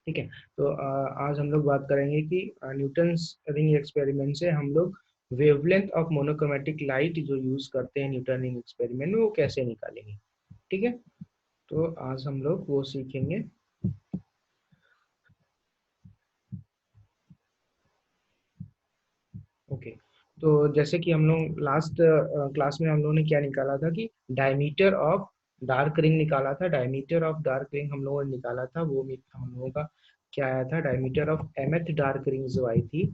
ठीक है। तो आज हम लोग बात करेंगे कि न्यूटन्स रिंग एक्सपेरिमेंट से हम लोग वेवलेंथ ऑफ मोनोक्रोमेटिक लाइट जो यूज करते हैं न्यूटन रिंग एक्सपेरिमेंट में वो कैसे निकालेंगे। ठीक है, तो आज हम लोग वो सीखेंगे। ओके, तो जैसे कि हम लोग लास्ट क्लास में हम लोगों ने क्या निकाला था कि डायमीटर ऑफ डार्क रिंग निकाला था। डायमीटर ऑफ डार्क रिंग हम लोगों ने निकाला था, वो हम लोगों का क्या आया था, diameter of mth dark ring जो आई थी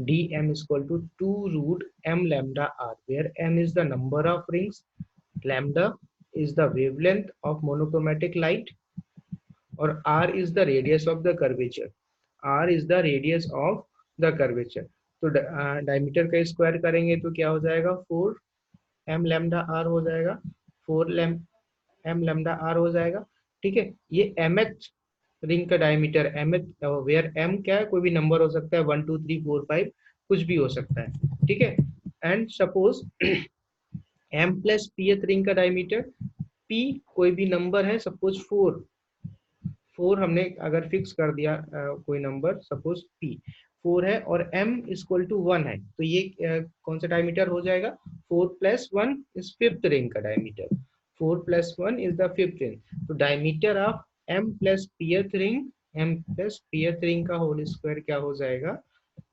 dm equal to 2√m lambda r, where m is the number of rings, lambda is the wavelength of monochromatic light और r is the radius of the curvature। r is the radius of the curvature। तो diameter का square करेंगे तो क्या हो जाएगा, 4m lambda r हो जाएगा, 4m lambda r हो जाएगा। ठीक है, ये mth रिंग का डायमीटर mth, वेयर m क्या है, कोई भी नंबर हो सकता है, 1 2 3 4 5 कुछ भी हो सकता है। ठीक है, and suppose m plus pth ring का डायमीटर p कोई भी नंबर है, सपोज 4 हमने अगर फिक्स कर दिया कोई नंबर, सपोज p 4 है और m इक्वल टू 1 है, तो ये कौन सा डायमीटर हो जाएगा, 4 प्लस 1 इज फिफ्थ रिंग का diameter, 4 plus 1 is the fifth ring. तो diameter of m plus pth ring का होल स्क्वायर क्या हो जाएगा,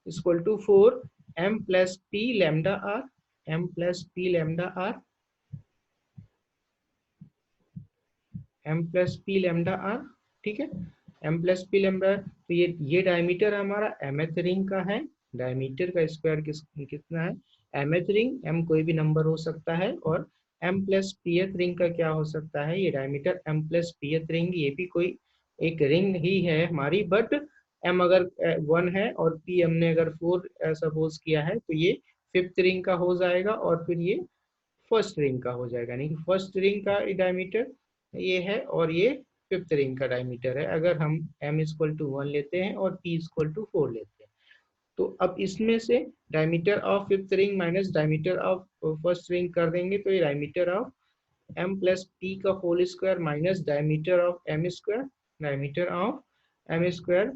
equal to 4 m plus p lambda r, m plus p lambda r, m plus p lambda r। ठीक है, m plus p lambda, तो ये diameter हमारा mth रिंग का है। डायमीटर का स्क्वायर कितना है, mth रिंग, m कोई भी नंबर हो सकता है, और m प्लस pth रिंग का क्या हो सकता है, ये diameter m plus pth ring, ये भी कोई एक रिंग ही है हमारी, बट m अगर 1 है और p हमने अगर 4 सपोज किया है, तो ये फिफ्थ रिंग का हो जाएगा और फिर ये फर्स्ट रिंग का हो जाएगा। यानी कि फर्स्ट रिंग का डायमीटर ये है और ये फिफ्थ रिंग का डायमीटर है, अगर हम m इक्वल टू 1 लेते हैं और p इक्वल टू 4 लेते हैं। तो अब इसमें से diameter of fifth ring minus diameter of first ring कर देंगे, तो ये diameter of m plus p का whole square minus diameter of m square, diameter of m square,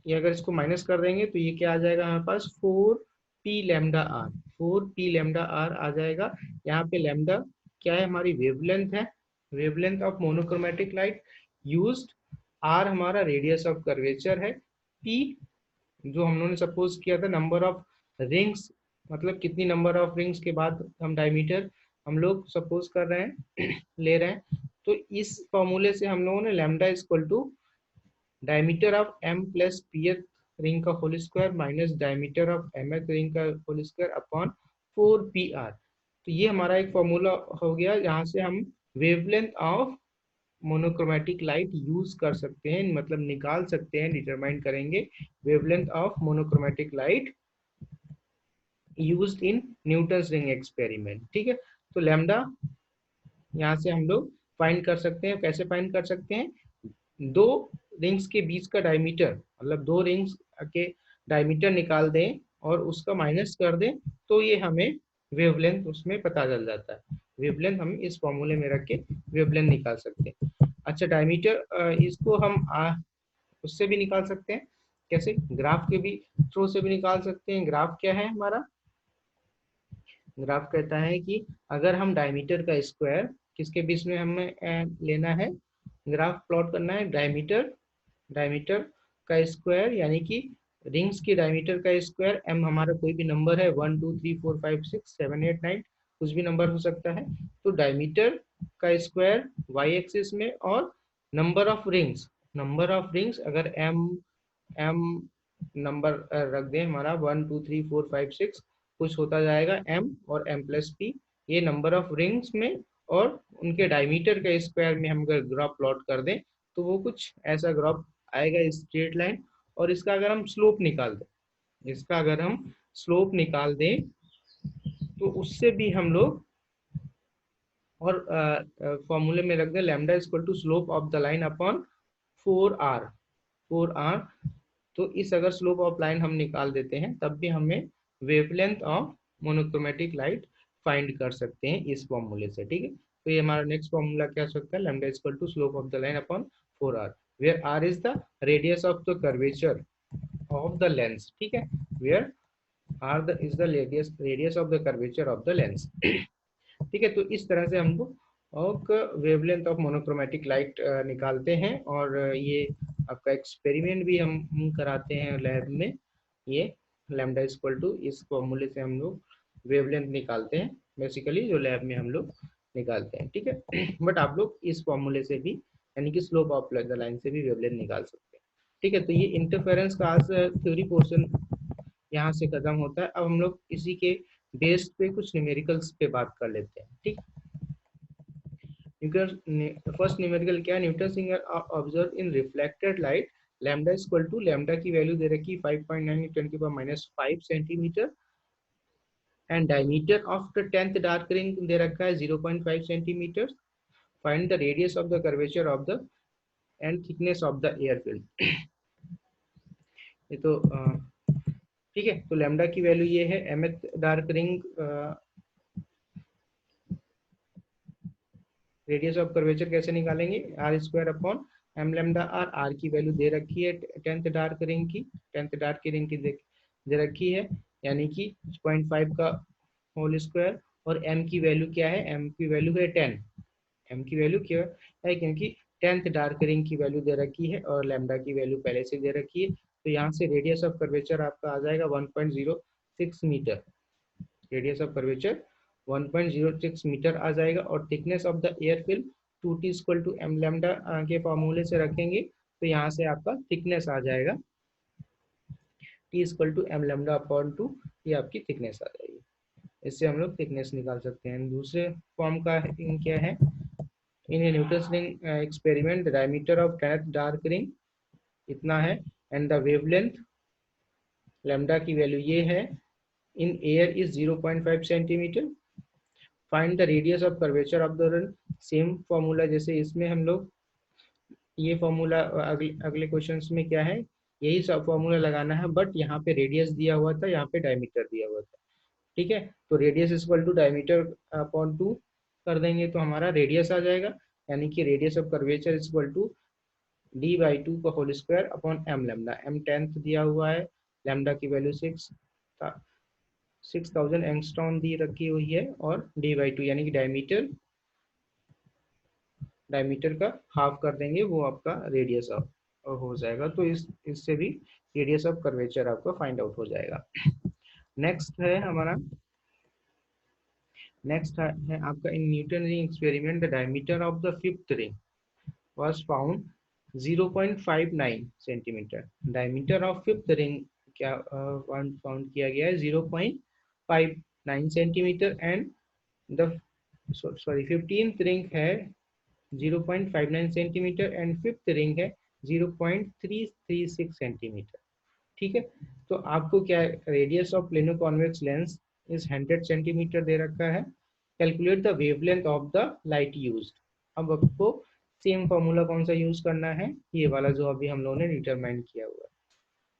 ये अगर इसको माइनस कर देंगे तो ये क्या आ जाएगा हमारे पास, 4p lambda r, 4p lambda r आ जाएगा। यहाँ पे लैम्डा क्या है, हमारी वेवलेंथ है, wavelength of monochromatic light used, r हमारा रेडियस ऑफ कर्वेचर है, p जो हम लोगों ने सपोज किया था नंबर ऑफ रिंग्स, मतलब कितनी नंबर ऑफ रिंग्स के बाद हम डायमीटर हम लोग सपोज कर रहे हैं ले रहे हैं। तो इस फॉर्मूले से हम लोगों ने lambda equal to diameter of m plus pth ring का whole square minus diameter of mth ring का होल स्क्वायर अपॉन 4pr। तो ये हमारा एक फॉर्मूला हो गया, जहाँ से हम wavelength of monochromatic light use कर सकते हैं, मतलब निकाल सकते हैं, डिटरमाइन करेंगे wavelength of monochromatic light used in Newton's ring experiment. ठीक है, तो लैम्डा यहाँ से हम लोग फाइंड कर सकते हैं। कैसे फाइंड कर सकते हैं, दो रिंग्स के बीच का डायमीटर, मतलब दो रिंग्स के डायमीटर निकाल दें और उसका माइनस कर दें, तो ये हमें वेवलेंथ उसमें पता चल जाता है। वेवलेंथ हम इस फॉर्मूले में रख के वेवलेंथ निकाल सकते हैं। अच्छा, डायमीटर इसको हम उससे भी निकाल सकते हैं, कैसे, ग्राफ के भी थ्रू से भी निकाल सकते हैं। ग्राफ क्या है हमारा, ग्राफ कहता है कि अगर हम डायमीटर का स्क्वायर किसके बीच में हमें लेना है, ग्राफ प्लॉट करना है, डायमीटर, डायमीटर का स्क्वायर यानी कि रिंग्स की डायमीटर का स्क्वायर, m हमारा कोई भी नंबर है, 1 2 3 4 5 6 7 8 9 कुछ भी नंबर हो सकता है। तो डायमीटर का स्क्वायर y एक्सिस में, और number of rings, number of rings अगर m नंबर रख दें हमारा 1 2 3 4 5 6 कुछ होता जाएगा m और m प्लस p, ये नंबर ऑफ रिंग्स में, और उनके डायमीटर के स्क्वायर में हम अगर ग्राफ प्लॉट कर दें तो वो कुछ ऐसा ग्राफ आएगा, स्ट्रेट लाइन। और इसका अगर हम स्लोप निकाल दें, इसका अगर हम स्लोप निकाल दें तो उससे भी हम लोग, और फॉर्मूले में रख दें lambda equal to slope of the line upon 4r, 4r। तो इस अगर स्लोप ऑफ लाइन हम निकाल देते हैं तब भी हमें wavelength of monochromatic light find कर सकते हैं इस फॉर्मूले से। ठीक है, तो ये हमारा नेक्स्ट फॉर्मूला क्या हो सकता है, lambda equal to slope of the line upon 4r। Where R is the radius of the curvature of the lens, ठीक है, where R the is the radius of the curvature of the lens. ठीक है, तो इस तरह से हमको और वेवलेंथ ऑफ मोनोक्रोमेटिक लाइट निकालते हैं, और ये आपका एक्सपेरिमेंट भी हम कराते हैं लैब में। ये लैम्डा इक्वल टू इस फॉर्मूले से हम लोग वेवलेंथ निकालते हैं, बेसिकली जो लैब में हम लोग निकालते हैं, ठीक है। बट आप लोग इस फॉर्मूले से भी, यानी कि स्लोप ऑफ द लाइन से भी वेवलेंथ निकाल सकते हैं, ठीक है। तो ये इंटरफेरेंस का आज थ्योरी पोर्शन यहाँ से खत्म होता है। अब हम लोग इसी के बेस पे कुछ न्यूमेरिकल्स पे बात कर लेते हैं, ठीक। फर्स्ट न्यूमेरिकल क्या है, Newton singer observe in reflected light lambda equal to, lambda की वैल्यू दे रखी 5.9 10 की power -5 centimetre, and diameter of the 10th dark ring दे रखा है 0.5 centimetre. Find the radius of the curvature of the and thickness of the air film. ये तो ठीक है। तो लैम्डा की वैल्यू ये है, mth dark ring, radius of curvature कैसे निकालेंगे, R square upon M lambda R. R की वैल्यू दे रखी है 10th डार्क रिंग की, 10th डार्क की रिंग की दे रखी है, यानी कि 0.5 का होल स्क्वायर। और एम की वैल्यू क्या है, एम की वैल्यू है 10। एम की वैल्यू क्या है, क्योंकि 10th डार्क रिंग की वैल्यू दे रखी है और लैम्डा की वैल्यू पहले से दे रखी है, तो यहाँ से रेडियस ऑफ कर्वेचर आपका आ जाएगा 1.06 metre. Radius of curvature 1.06 metre आ जाएगा। और thickness of the air film 2t equal to M lambda के फॉर्मूले से रखेंगे, तो यहाँ से आपका थिकनेस आ जाएगा t equal to M lambda upon 2, ये आपकी थिकनेस आ जाएगी। इससे हम लोग थिकनेस निकाल सकते हैं। दूसरे फॉर्म का क्या है, in Newton ring experiment diameter of 10th dark ring इतना है, एंड द वेवलेंथ लैम्डा की वैल्यू ये है, in air is 0.5 centimetre. Find the radius of curvature of the run. Same formula जैसे इसमें हम लोग, ये फॉर्मूला अगले अगले क्वेश्चंस में क्या है, यही सब फॉर्मूला लगाना है, बट यहाँ पे रेडियस दिया हुआ था, यहाँ पे डायमीटर दिया हुआ था, ठीक है। तो radius equal to diameter upon 2 कर देंगे तो हमारा रेडियस आ जाएगा, यानी कि radius of curvature equal to d/2 का whole square upon M lambda. M 10th दिया हुआ है, लेमडा की वैल्यू 6000 एंगस्ट्रॉन दी रखी हुई है, और d/2 यानी कि डायमीटर का हाफ कर देंगे, वो आपका रेडियस हो जाएगा। तो इससे भी रेडियस ऑफ कर्वेचर आपका फाइंड आउट हो जाएगा। नेक्स्ट है हमारा, नेक्स्ट है आपका, in Newton ring experiment the diameter of the fifth ring was found 0.59 centimetre. Diameter of fifth ring क्या फाउंड किया गया है 0.59 centimetre, and the sorry 15th ring है 0.59 सेंटीमीटर, एंड फिफ्थ रिंग है 0.336 सेंटीमीटर, ठीक है। तो आपको क्या है, radius of plano convex lens is 100 centimetre दे रखा है। Calculate the wavelength of the light used. अब आपको सेम फॉर्मूला कौन सा यूज करना है, ये वाला जो अभी हम लोगों ने डिटरमाइन किया हुआ है,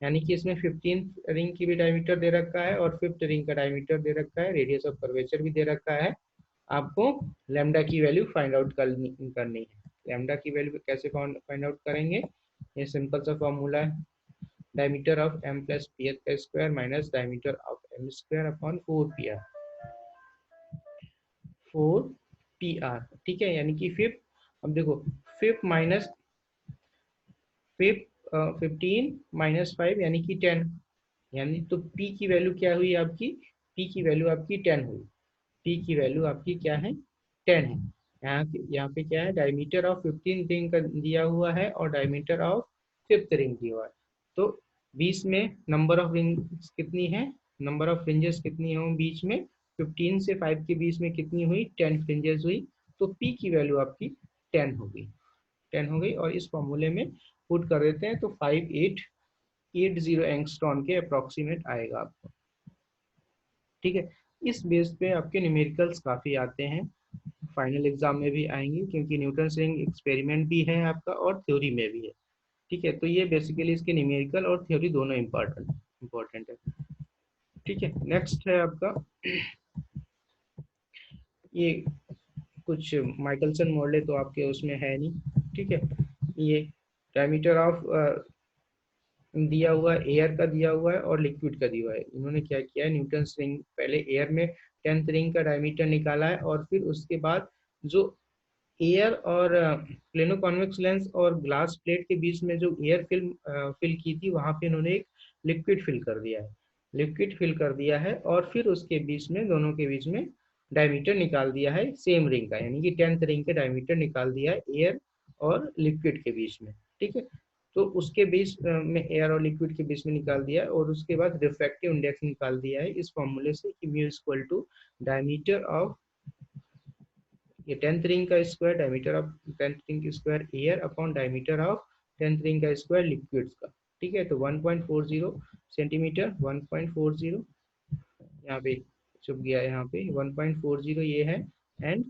यानी कि इसमें 15th रिंग की भी डायमीटर दे रखा है और फिफ्थ रिंग का डायमीटर दे रखा है, रेडियस ऑफ कर्वेचर भी दे रखा है। आपको लैम्डा की वैल्यू फाइंड आउट करनी है। लैम्डा की वैल्यू कैसे फाइंड आउट करेंगे, ये सिंपल सा फॉर्मूला है, diameter of m plus P H का square minus diameter of m square upon 4 ठीक है। यानी कि फिफ्थ, अब देखो फिफ्थ माइनस फिफ्थ 15 - 5 यानी कि 10, यानी तो p की वैल्यू क्या हुई आपकी, p की वैल्यू आपकी 10 हुई। p की वैल्यू आपकी क्या है, 10 है। यहाँ पे क्या है, डायमीटर ऑफ 15 रिंग का दिया हुआ है और डायमीटर ऑफ फिफ्थ रिंग दिया हुआ है। तो बीच में नंबर ऑफ रिंग्स कितनी है, नंबर ऑफ फ्रिंजेस कितनी हो बीच में, 15 से 5 के बीच में कितनी हुई, 10 फ्रिंजेस हुई। तो p की वैल्यू आपकी 10 हो गई, 10 हो गई। और इस फॉर्मूले में पुट कर देते हैं तो 5880 एंगस्ट्रॉन के अप्रोक्सीमेट आएगा आपको, ठीक है। इस बेस पे आपके न्यूमेरिकल्स काफ़ी आते हैं, फाइनल एग्जाम में भी आएंगे, क्योंकि न्यूटन रिंग एक्सपेरिमेंट भी है आपका और थ्योरी में भी है, ठीक है। तो ये बेसिकली इसके न्यूमेरिकल और थ्योरी दोनों इम्पोर्टेंट है, ठीक है। नेक्स्ट है आपका ये कुछ माइकलसन मॉडल तो आपके उसमें है नहीं, ठीक है। ये डायमीटर ऑफ दिया हुआ है, एयर का दिया हुआ है और लिक्विड का दिया हुआ है। इन्होंने क्या किया है, न्यूटन्स रिंग पहले एयर में 10th रिंग का डायमीटर निकाला है और फिर उसके बाद जो एयर और प्लेनो कॉन्वेक्स लेंस और ग्लास प्लेट के बीच में जो एयर फिल्म फिल की थी, वहां पे इन्होंने एक लिक्विड फिल कर दिया है, लिक्विड फिल कर दिया है और फिर उसके बीच में, दोनों के बीच में डायमीटर निकाल दिया है सेम रिंग का, यानी कि 10th रिंग के डायमीटर निकाल दिया है एयर और लिक्विड के बीच में। ठीक है, तो उसके बीच में एयर और लिक्विड के बीच में निकाल दिया है और उसके बाद रिफ्रैक्टिव इंडेक्स निकाल दिया है इस फॉर्मूले से कि mu equal to diameter of ये 10th रिंग का square, diameter of 10th ring का square air upon diameter of 10th ring का स्क्वायर लिक्विड्स का। ठीक है, तो 1.40 सेंटीमीटर, 1.40 यहाँ पे छुप गया है, यहाँ पे 1.40 ये है। एंड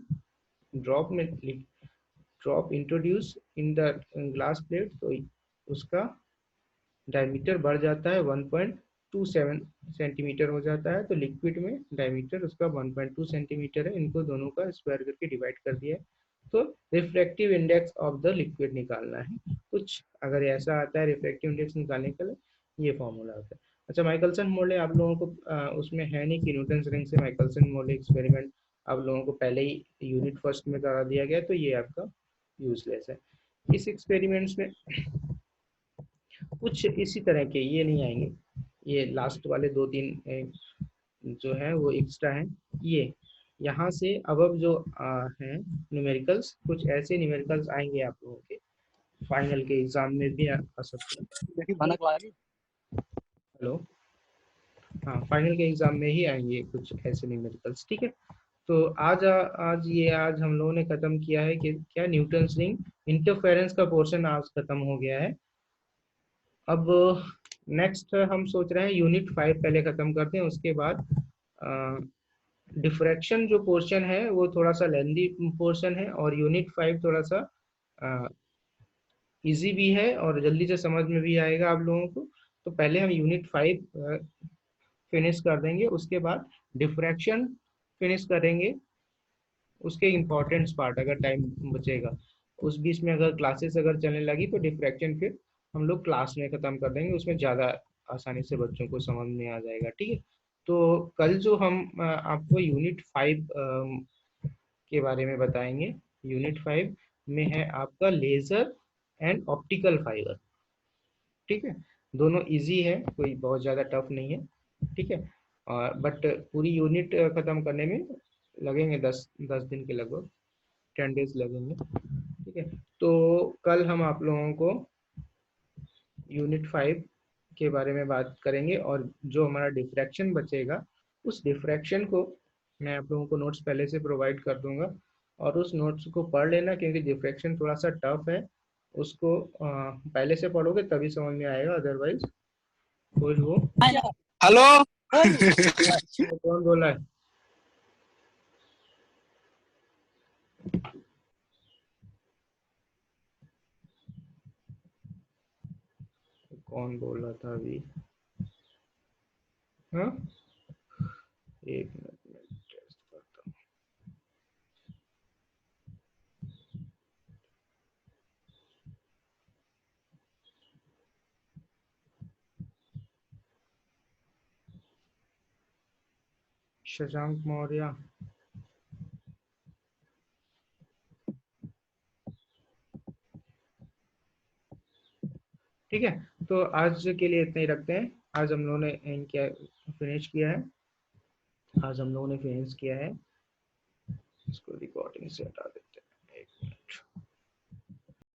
ड्रॉप में drop introduce in the glass plate, तो उसका डायमीटर बढ़ जाता है 1.27 सेंटीमीटर हो जाता है। तो लिक्विड में डायमीटर उसका 1.2 सेंटीमीटर है, इनको दोनों का स्क्वायर करके डिवाइड कर दिया है। तो refractive index of the liquid निकालना है कुछ, अगर ऐसा आता है रिफ्रैक्टिव इंडेक्स निकालने के लिए ये फॉर्मूला होता है। अच्छा, माइकलसन मोले आप लोगों को उसमें है नहीं कि न्यूटन्स रिंग से माइकलसन मोले एक्सपेरिमेंट आप लोगों को पहले ही यूनिट फर्स्ट में करा दिया गया, तो ये आपका यूजलेस है। इस एक्सपेरिमेंट्स में कुछ इसी तरह के ये नहीं आएंगे, ये लास्ट वाले 2-3 जो है वो एक्स्ट्रा है। ये यहाँ से अब जो हैं न्यूमेरिकल्स, कुछ ऐसे न्यूमेरिकल्स आएंगे आप लोगों के फाइनल के एग्जाम में भी आ सकते हैं। हेलो, हाँ, फाइनल के एग्जाम में ही आएंगे कुछ ऐसे न्यूमेरिकल्स। ठीक है, तो आज हम लोगों ने खत्म किया है कि क्या न्यूटन्स रिंग इंटरफेरेंस का पोर्शन आज खत्म हो गया है। अब नेक्स्ट हम सोच रहे हैं यूनिट 5 पहले खत्म करते हैं, उसके बाद डिफ्रैक्शन जो पोर्शन है वो थोड़ा सा लेंदी पोर्शन है और यूनिट 5 थोड़ा सा इजी भी है और जल्दी से समझ में भी आएगा आप लोगों को। तो पहले हम यूनिट 5 फिनिश कर देंगे, उसके बाद डिफ्रैक्शन फिनिश करेंगे, उसके इम्पोर्टेंट्स पार्ट अगर टाइम बचेगा उस बीच में, अगर क्लासेस अगर चलने लगी तो डिफ्रैक्शन फिर हम लोग क्लास में ख़त्म कर देंगे, उसमें ज़्यादा आसानी से बच्चों को समझ में आ जाएगा। ठीक है, तो कल जो हम आपको यूनिट 5 के बारे में बताएंगे, यूनिट 5 में है आपका लेज़र एंड ऑप्टिकल फाइबर। ठीक है, दोनों इजी है, कोई बहुत ज़्यादा टफ नहीं है। ठीक है, और बट पूरी यूनिट ख़त्म करने में लगेंगे 10 दिन के लगभग, 10 डेज लगेंगे। ठीक है, तो कल हम आप लोगों को यूनिट 5 के बारे में बात करेंगे और जो हमारा डिफ्रैक्शन बचेगा उस डिफ्रैक्शन को मैं आप लोगों को नोट्स पहले से प्रोवाइड कर दूंगा और उस नोट्स को पढ़ लेना, क्योंकि डिफ्रैक्शन थोड़ा सा टफ है, उसको पहले से पढ़ोगे तभी समझ में आएगा, अदरवाइज कोई वो। हेलो कौन बोला है? कौन बोल रहा था अभी? हाँ, एक मिनट में टेस्ट करता हूँ। शशांक मौर्य, ठीक है, तो आज के लिए इतना ही रखते हैं। आज हम लोगों ने क्या फिनिश किया है, आज हम लोगों ने फिनिश किया है, इसको रिकॉर्डिंग से हटा दें।